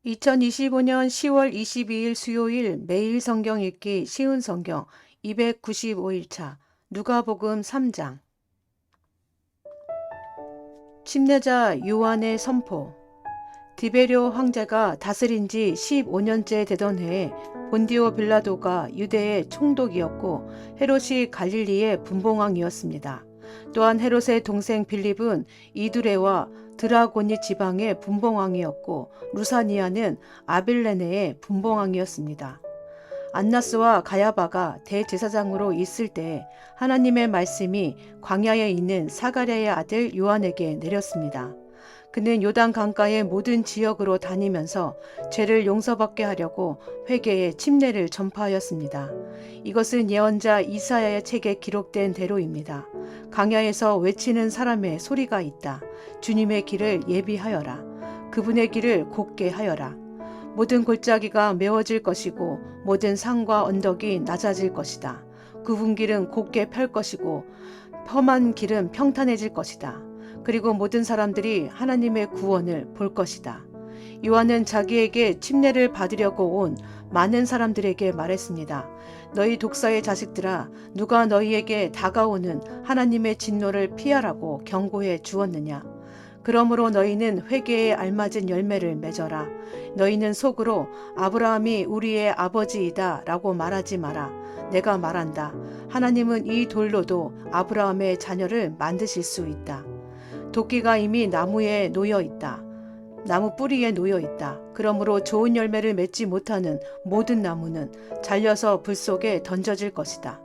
2025년 10월 22일 수요일 매일 성경 읽기 쉬운 성경 295일차 누가복음 3장. 침례자 요한의 선포. 디베료 황제가 다스린 지 15년째 되던 해에 본디오 빌라도가 유대의 총독이었고 헤롯이 갈릴리의 분봉왕이었습니다. 또한 헤롯의 동생 빌립은 이두레와 드라고니 지방의 분봉왕이었고 루사니아는 아빌레네의 분봉왕이었습니다. 안나스와 가야바가 대제사장으로 있을 때 하나님의 말씀이 광야에 있는 사가랴의 아들 요한에게 내렸습니다. 그는 요단 강가의 모든 지역으로 다니면서 죄를 용서받게 하려고 회개의 침례를 전파하였습니다. 이것은 예언자 이사야의 책에 기록된 대로입니다. 광야에서 외치는 사람의 소리가 있다. 주님의 길을 예비하여라. 그분의 길을 곧게 하여라. 모든 골짜기가 메워질 것이고 모든 산과 언덕이 낮아질 것이다. 굽은 길은 곧게 펼 것이고 험한 길은 평탄해질 것이다. 그리고 모든 사람들이 하나님의 구원을 볼 것이다. 요한은 자기에게 침례를 받으려고 온 많은 사람들에게 말했습니다. 너희 독사의 자식들아, 누가 너희에게 다가오는 하나님의 진노를 피하라고 경고해 주었느냐? 그러므로 너희는 회개에 알맞은 열매를 맺어라. 너희는 속으로 아브라함이 우리의 아버지이다 라고 말하지 마라. 내가 말한다. 하나님은 이 돌로도 아브라함의 자녀를 만드실 수 있다. 도끼가 이미 나무에 놓여 있다. 나무 뿌리에 놓여 있다. 그러므로 좋은 열매를 맺지 못하는 모든 나무는 잘려서 불 속에 던져질 것이다.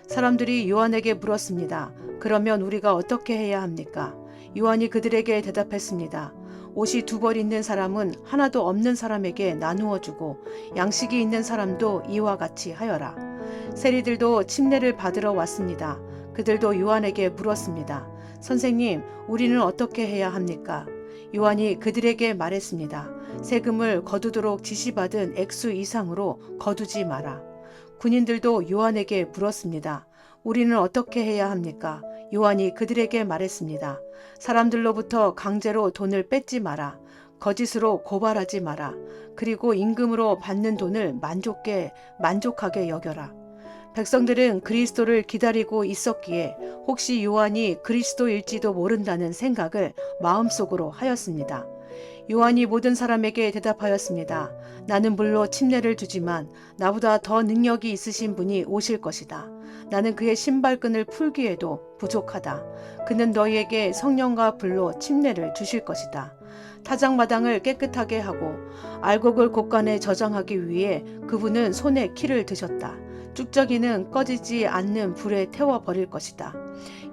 사람들이 요한에게 물었습니다. 그러면 우리가 어떻게 해야 합니까? 요한이 그들에게 대답했습니다. 옷이 두 벌 있는 사람은 하나도 없는 사람에게 나누어 주고 양식이 있는 사람도 이와 같이 하여라. 세리들도 침례를 받으러 왔습니다. 그들도 요한에게 물었습니다. 선생님, 우리는 어떻게 해야 합니까? 요한이 그들에게 말했습니다. 세금을 거두도록 지시받은 액수 이상으로 거두지 마라. 군인들도 요한에게 물었습니다. 우리는 어떻게 해야 합니까? 요한이 그들에게 말했습니다. 사람들로부터 강제로 돈을 뺏지 마라. 거짓으로 고발하지 마라. 그리고 임금으로 받는 돈을 만족하게 여겨라. 백성들은 그리스도를 기다리고 있었기에 혹시 요한이 그리스도일지도 모른다는 생각을 마음속으로 하였습니다. 요한이 모든 사람에게 대답하였습니다. 나는 물로 침례를 주지만 나보다 더 능력이 있으신 분이 오실 것이다. 나는 그의 신발끈을 풀기에도 부족하다. 그는 너희에게 성령과 불로 침례를 주실 것이다. 타작마당을 깨끗하게 하고 알곡을 곳간에 저장하기 위해 그분은 손에 키를 드셨다. 쭉저기는 꺼지지 않는 불에 태워버릴 것이다.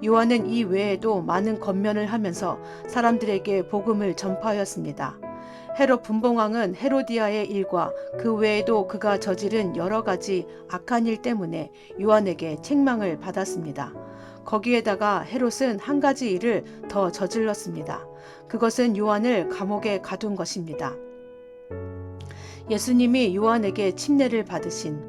요한은 이 외에도 많은 권면을 하면서 사람들에게 복음을 전파하였습니다. 헤롯 분봉왕은 헤로디아의 일과 그 외에도 그가 저지른 여러 가지 악한 일 때문에 요한에게 책망을 받았습니다. 거기에다가 헤롯은 한 가지 일을 더 저질렀습니다. 그것은 요한을 감옥에 가둔 것입니다. 예수님이 요한에게 침례를 받으신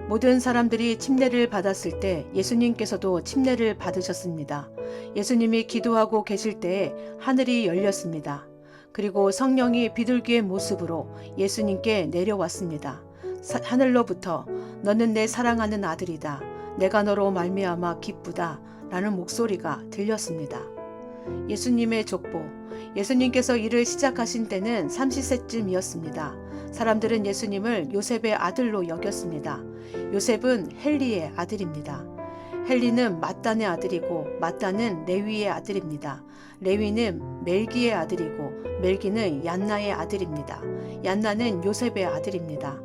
모든 사람들이 침례를 받았을 때 예수님께서도 침례를 받으셨습니다. 예수님이 기도하고 계실 때에 하늘이 열렸습니다. 그리고 성령이 비둘기의 모습으로 예수님께 내려왔습니다. 하늘로부터 너는 내 사랑하는 아들이다. 내가 너로 말미암아 기쁘다. 라는 목소리가 들렸습니다. 예수님의 족보. 예수님께서 일을 시작하신 때는 30세쯤이었습니다. 사람들은 예수님을 요셉의 아들로 여겼습니다. 요셉은 헬리의 아들입니다. 헬리는 mat단의 아들이고 mat단은 레위의 아들입니다. 레위는 멜기의 아들이고 멜기는 얀나의 아들입니다. 얀나는 요셉의 아들입니다.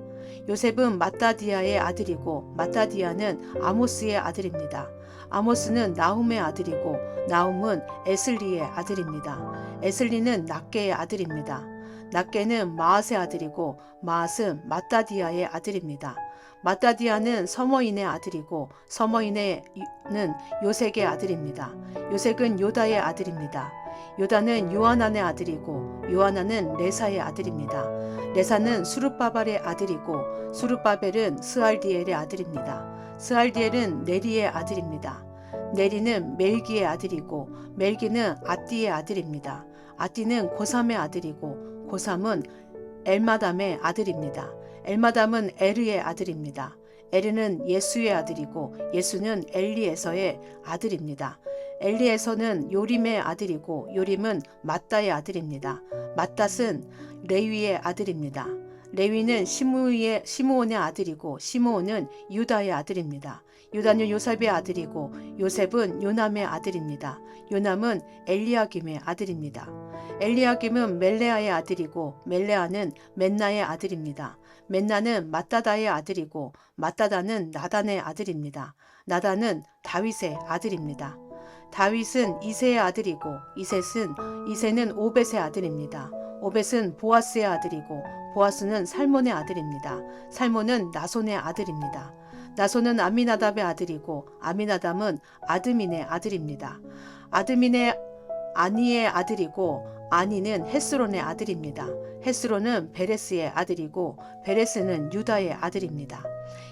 요셉은 마따디아의 아들이고 마따디아는 아모스의 아들입니다. 아모스는 나훔의 아들이고 나훔은 에슬리의 아들입니다. 에슬리는 낫게의 아들입니다. 낫게는 마앗의 아들이고 마앗은 마따디아의 아들입니다. 마따디아는 서머인의 아들이고 서머인은 요색의 아들입니다. 요색은 요다의 아들입니다. 요다는 요하난의 아들이고 요하난은 레사의 아들입니다. 레사는 수룹바벨의 아들이고 수룹바벨은 스알디엘의 아들입니다. 스알디엘은 네리의 아들입니다. 네리는 멜기의 아들이고 멜기는 아띠의 아들입니다. 아띠는 고삼의 아들이고 고삼은 엘마담의 아들입니다. 엘마담은 에르의 아들입니다. 에르는 예수의 아들이고 예수는 엘리에서의 아들입니다. 엘리에서는 요림의 아들이고 요림은 맏다의 아들입니다. 맏닷은 레위의 아들입니다. 레위는 시므온의 아들이고 시므온은 유다의 아들입니다. 유다는 요셉의 아들이고 요셉은 요남의 아들입니다. 요남은 엘리야김의 아들입니다. 엘리야김은 멜레아의 아들이고 멜레아는 맨나의 아들입니다. 맨나는 맏다다의 아들이고 맏다다는 나단의 아들입니다. 나단은 다윗의 아들입니다. 다윗은 이새의 아들이고 이새는 오벳의 아들입니다. 오벳은 보아스의 아들이고 보아스는 살몬의 아들입니다. 살몬은 나손의 아들입니다. 나손은 아미나답의 아들이고 아미나답은 아드민의 아들입니다. 아드민의 아니의 아들이고 아니는 헤스론의 아들입니다. 헤스론은 베레스의 아들이고 베레스는 유다의 아들입니다.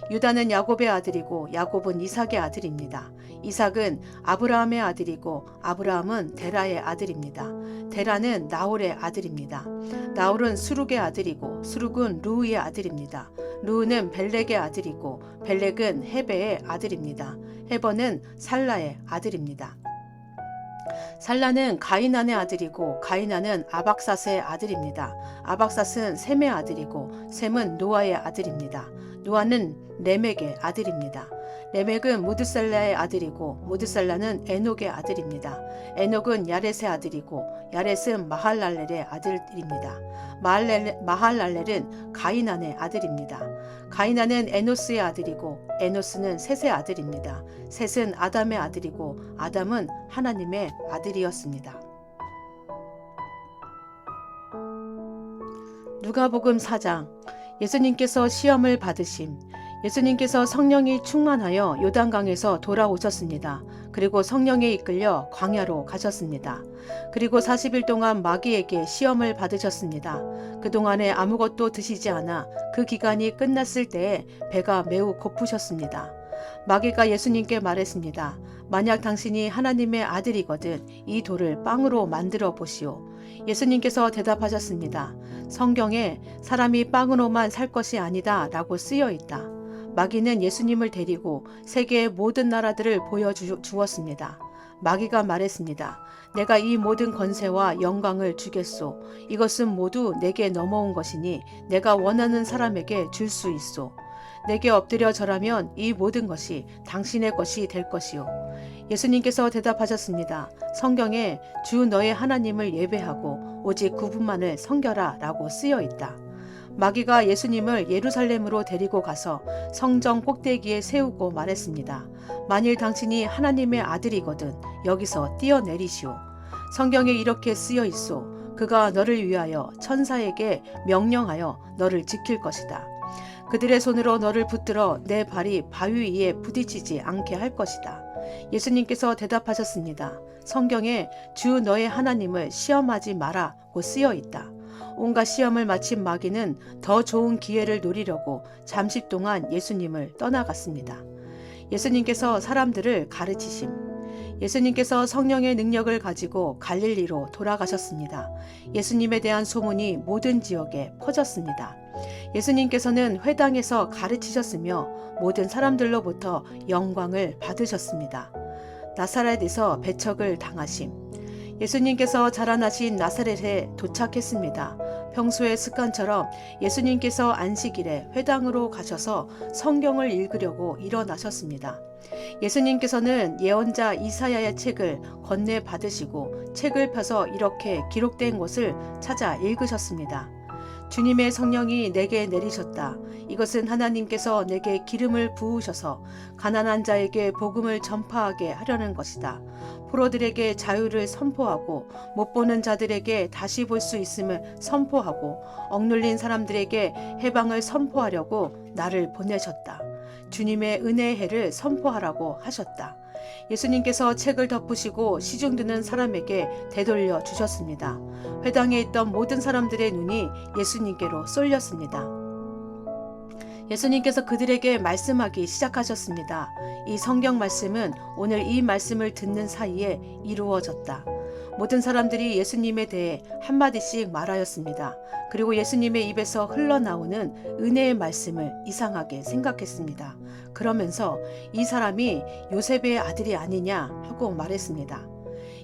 유다는 야곱의 아들이고 야곱은 이삭의 아들입니다. 이삭은 아브라함의 아들이고 아브라함은 데라의 아들입니다. 데라는 나홀의 아들입니다. 나홀은 수룩의 아들이고 수룩은 루우의 아들입니다. 루우는 벨렉의 아들이고 벨렉은 헤베의 아들입니다. 헤버는 살라의 아들입니다. 살라는 가이난의 아들이고 가이난은 아박삿의 아들입니다. 아박삿은 셈의 아들이고 셈은 노아의 아들입니다. 노아는 레멕의 아들입니다. 레멕은 무드살라의 아들이고 무드살라는 에녹의 아들입니다. 에녹은 야렛의 아들이고 야렛은 마할랄렐의 아들입니다. 마할랄렐은 가이난의 아들입니다. 가이난은 에노스의 아들이고 에노스는 셋의 아들입니다. 셋은 아담의 아들이고 아담은 하나님의 아들이었습니다. 누가복음 4장. 예수님께서 시험을 받으심. 예수님께서 성령이 충만하여 요단강에서 돌아오셨습니다. 그리고 성령에 이끌려 광야로 가셨습니다. 그리고 40일 동안 마귀에게 시험을 받으셨습니다. 그동안에 아무것도 드시지 않아 그 기간이 끝났을 때에 배가 매우 고프셨습니다. 마귀가 예수님께 말했습니다. 만약 당신이 하나님의 아들이거든 이 돌을 빵으로 만들어 보시오. 예수님께서 대답하셨습니다. 성경에 사람이 빵으로만 살 것이 아니다 라고 쓰여 있다. 마귀는 예수님을 데리고 세계의 모든 나라들을 보여주었습니다. 마귀가 말했습니다. 내가 이 모든 권세와 영광을 주겠소. 이것은 모두 내게 넘어온 것이니 내가 원하는 사람에게 줄 수 있소. 내게 엎드려 절하면 이 모든 것이 당신의 것이 될 것이요. 예수님께서 대답하셨습니다. 성경에 주 너의 하나님을 예배하고 오직 그분만을 섬겨라 라고 쓰여 있다. 마귀가 예수님을 예루살렘으로 데리고 가서 성정 꼭대기에 세우고 말했습니다. 만일 당신이 하나님의 아들이거든 여기서 뛰어내리시오. 성경에 이렇게 쓰여 있소. 그가 너를 위하여 천사에게 명령하여 너를 지킬 것이다. 그들의 손으로 너를 붙들어 내 발이 바위 위에 부딪히지 않게 할 것이다. 예수님께서 대답하셨습니다. 성경에 주 너의 하나님을 시험하지 마라고 쓰여 있다. 온갖 시험을 마친 마귀는 더 좋은 기회를 노리려고 잠시 동안 예수님을 떠나갔습니다. 예수님께서 사람들을 가르치심. 예수님께서 성령의 능력을 가지고 갈릴리로 돌아가셨습니다. 예수님에 대한 소문이 모든 지역에 퍼졌습니다. 예수님께서는 회당에서 가르치셨으며 모든 사람들로부터 영광을 받으셨습니다. 나사렛에서 배척을 당하심. 예수님께서 자라나신 나사렛에 도착했습니다. 평소의 습관처럼 예수님께서 안식일에 회당으로 가셔서 성경을 읽으려고 일어나셨습니다. 예수님께서는 예언자 이사야의 책을 건네 받으시고 책을 펴서 이렇게 기록된 곳을 찾아 읽으셨습니다. 주님의 성령이 내게 내리셨다. 이것은 하나님께서 내게 기름을 부으셔서 가난한 자에게 복음을 전파하게 하려는 것이다. 포로들에게 자유를 선포하고 못 보는 자들에게 다시 볼 수 있음을 선포하고 억눌린 사람들에게 해방을 선포하려고 나를 보내셨다. 주님의 은혜의 해를 선포하라고 하셨다. 예수님께서 책을 덮으시고 시중 드는 사람에게 되돌려 주셨습니다. 회당에 있던 모든 사람들의 눈이 예수님께로 쏠렸습니다. 예수님께서 그들에게 말씀하기 시작하셨습니다. 이 성경 말씀은 오늘 이 말씀을 듣는 사이에 이루어졌다. 모든 사람들이 예수님에 대해 한마디씩 말하였습니다. 그리고 예수님의 입에서 흘러나오는 은혜의 말씀을 이상하게 생각했습니다. 그러면서 이 사람이 요셉의 아들이 아니냐 하고 말했습니다.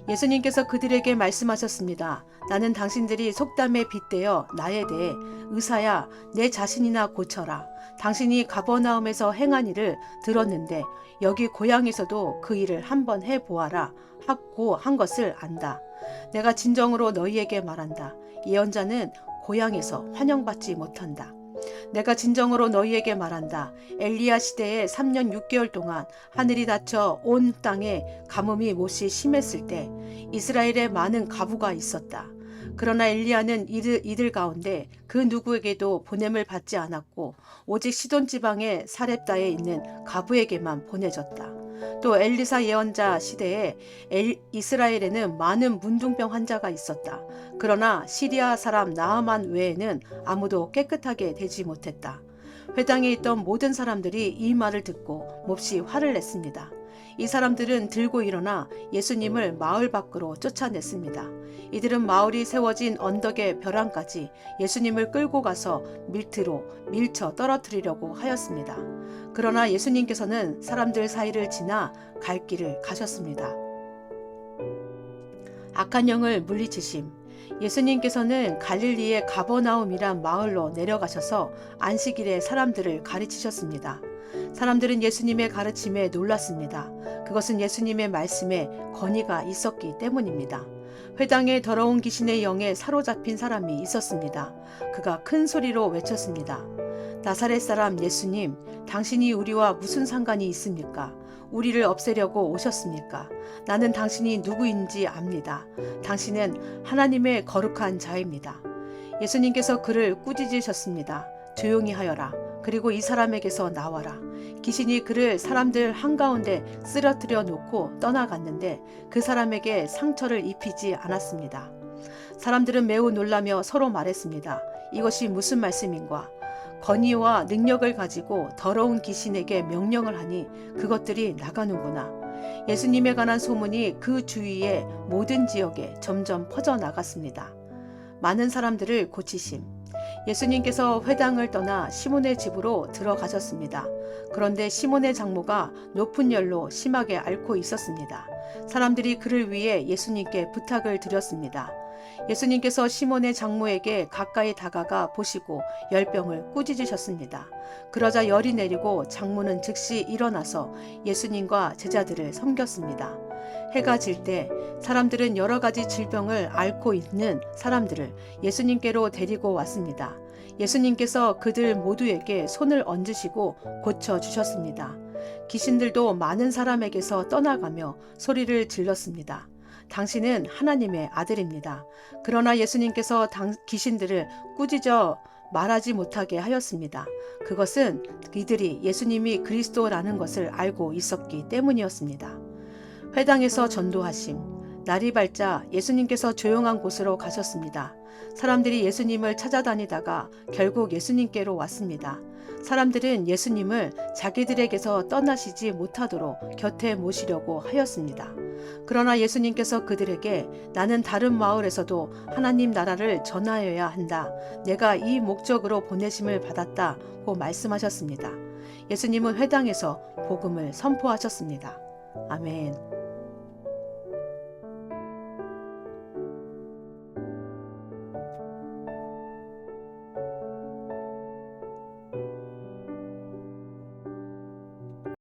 예수님께서 그들에게 말씀하셨습니다. 나는 당신들이 속담에 빗대어 나에 대해 의사야 내 자신이나 고쳐라. 당신이 가버나움에서 행한 일을 들었는데 여기 고향에서도 그 일을 한번 해보아라 하고 한 것을 안다. 내가 진정으로 너희에게 말한다. 예언자는 고향에서 환영받지 못한다. 내가 진정으로 너희에게 말한다. 엘리야 시대에 3년 6개월 동안 하늘이 닫혀 온 땅에 가뭄이 못이 심했을 때 이스라엘에 많은 가부가 있었다. 그러나 엘리야는 이들 가운데 그 누구에게도 보냄을 받지 않았고 오직 시돈 지방의 사렙다에 있는 가부에게만 보내졌다. 또 엘리사 예언자 시대에 이스라엘에는 많은 문둥병 환자가 있었다. 그러나 시리아 사람 나아만 외에는 아무도 깨끗하게 되지 못했다. 회당에 있던 모든 사람들이 이 말을 듣고 몹시 화를 냈습니다. 이 사람들은 들고 일어나 예수님을 마을 밖으로 쫓아냈습니다. 이들은 마을이 세워진 언덕의 벼랑까지 예수님을 끌고 가서 밀트로 밀쳐 떨어뜨리려고 하였습니다. 그러나 예수님께서는 사람들 사이를 지나 갈 길을 가셨습니다. 악한 영을 물리치심. 예수님께서는 갈릴리의 가버나움이란 마을로 내려가셔서 안식일에 사람들을 가르치셨습니다. 사람들은 예수님의 가르침에 놀랐습니다. 그것은 예수님의 말씀에 권위가 있었기 때문입니다. 회당에 더러운 귀신의 영에 사로잡힌 사람이 있었습니다. 그가 큰 소리로 외쳤습니다. 나사렛 사람 예수님, 당신이 우리와 무슨 상관이 있습니까? 우리를 없애려고 오셨습니까? 나는 당신이 누구인지 압니다. 당신은 하나님의 거룩한 자입니다. 예수님께서 그를 꾸짖으셨습니다. 조용히 하여라. 그리고 이 사람에게서 나와라. 귀신이 그를 사람들 한가운데 쓰러뜨려 놓고 떠나갔는데 그 사람에게 상처를 입히지 않았습니다. 사람들은 매우 놀라며 서로 말했습니다. 이것이 무슨 말씀인가? 권위와 능력을 가지고 더러운 귀신에게 명령을 하니 그것들이 나가는구나. 예수님에 관한 소문이 그 주위의 모든 지역에 점점 퍼져나갔습니다. 많은 사람들을 고치심. 예수님께서 회당을 떠나 시몬의 집으로 들어가셨습니다. 그런데 시몬의 장모가 높은 열로 심하게 앓고 있었습니다. 사람들이 그를 위해 예수님께 부탁을 드렸습니다. 예수님께서 시몬의 장모에게 가까이 다가가 보시고 열병을 꾸짖으셨습니다. 그러자 열이 내리고 장모는 즉시 일어나서 예수님과 제자들을 섬겼습니다. 해가 질 때 사람들은 여러 가지 질병을 앓고 있는 사람들을 예수님께로 데리고 왔습니다. 예수님께서 그들 모두에게 손을 얹으시고 고쳐주셨습니다. 귀신들도 많은 사람에게서 떠나가며 소리를 질렀습니다. 당신은 하나님의 아들입니다. 그러나 예수님께서 귀신들을 꾸짖어 말하지 못하게 하였습니다. 그것은 이들이 예수님이 그리스도라는 것을 알고 있었기 때문이었습니다. 회당에서 전도하심. 날이 밝자 예수님께서 조용한 곳으로 가셨습니다. 사람들이 예수님을 찾아다니다가 결국 예수님께로 왔습니다. 사람들은 예수님을 자기들에게서 떠나시지 못하도록 곁에 모시려고 하였습니다. 그러나 예수님께서 그들에게 나는 다른 마을에서도 하나님 나라를 전하여야 한다. 내가 이 목적으로 보내심을 받았다고 말씀하셨습니다. 예수님은 회당에서 복음을 선포하셨습니다. 아멘.